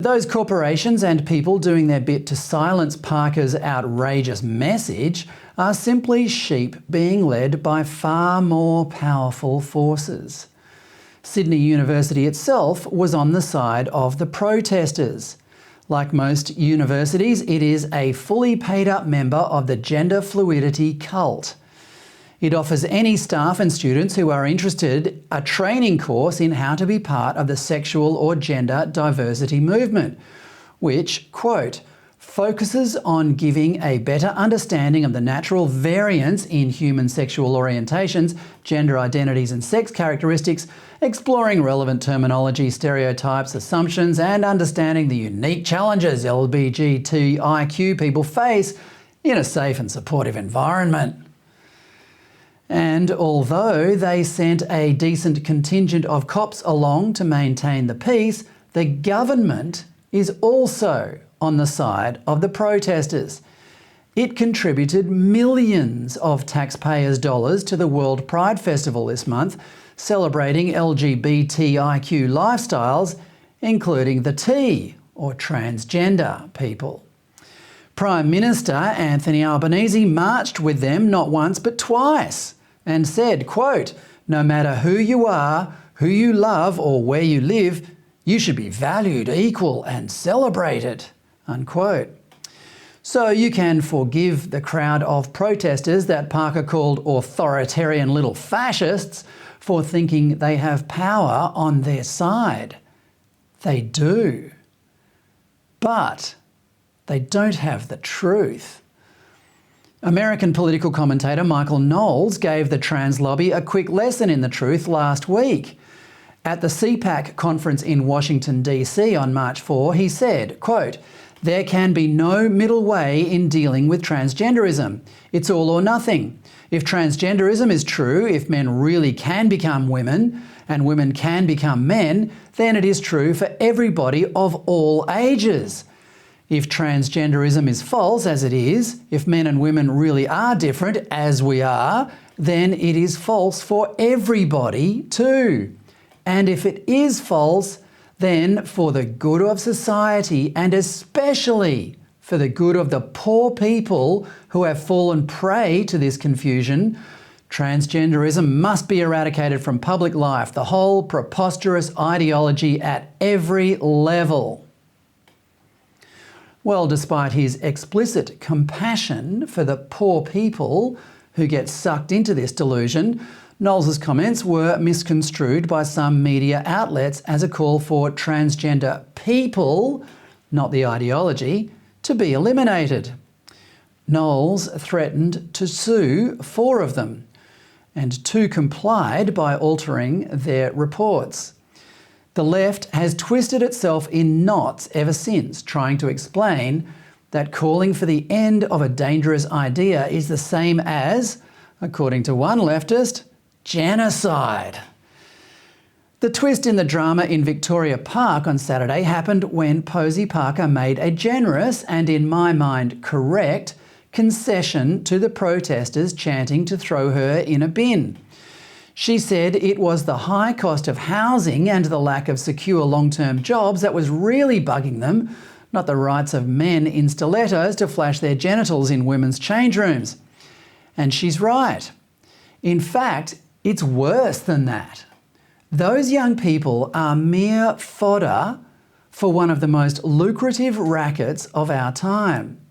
Those corporations and people doing their bit to silence Parker's outrageous message are simply sheep being led by far more powerful forces. Sydney University itself was on the side of the protesters. Like most universities, it is a fully paid-up member of the gender fluidity cult. It offers any staff and students who are interested a training course in how to be part of the sexual or gender diversity movement, which, quote, focuses on giving a better understanding of the natural variance in human sexual orientations, gender identities and sex characteristics, exploring relevant terminology, stereotypes, assumptions and understanding the unique challenges LGBTIQ people face in a safe and supportive environment. And although they sent a decent contingent of cops along to maintain the peace, the government is also on the side of the protesters. It contributed millions of taxpayers' dollars to the World Pride Festival this month, celebrating LGBTIQ lifestyles, including the T, or transgender people. Prime Minister Anthony Albanese marched with them not once but twice and said, quote, no matter who you are, who you love or where you live, you should be valued, equal and celebrated, unquote. So you can forgive the crowd of protesters that Parker called authoritarian little fascists for thinking they have power on their side. They do. But they don't have the truth. American political commentator Michael Knowles gave the trans lobby a quick lesson in the truth last week. At the CPAC conference in Washington, D.C. on March 4, he said, quote, there can be no middle way in dealing with transgenderism. It's all or nothing. If transgenderism is true, if men really can become women and women can become men, then it is true for everybody of all ages. If transgenderism is false, as it is, if men and women really are different, as we are, then it is false for everybody too. And if it is false, then for the good of society and especially for the good of the poor people who have fallen prey to this confusion, transgenderism must be eradicated from public life, the whole preposterous ideology at every level. Well, despite his explicit compassion for the poor people who get sucked into this delusion, Knowles' comments were misconstrued by some media outlets as a call for transgender people, not the ideology, to be eliminated. Knowles threatened to sue 4 of them, and 2 complied by altering their reports. The left has twisted itself in knots ever since, trying to explain that calling for the end of a dangerous idea is the same as, according to one leftist, genocide. The twist in the drama in Victoria Park on Saturday happened when Posie Parker made a generous and, in my mind, correct concession to the protesters chanting to throw her in a bin. She said it was the high cost of housing and the lack of secure long-term jobs that was really bugging them, not the rights of men in stilettos to flash their genitals in women's change rooms. And she's right. In fact, it's worse than that. Those young people are mere fodder for one of the most lucrative rackets of our time.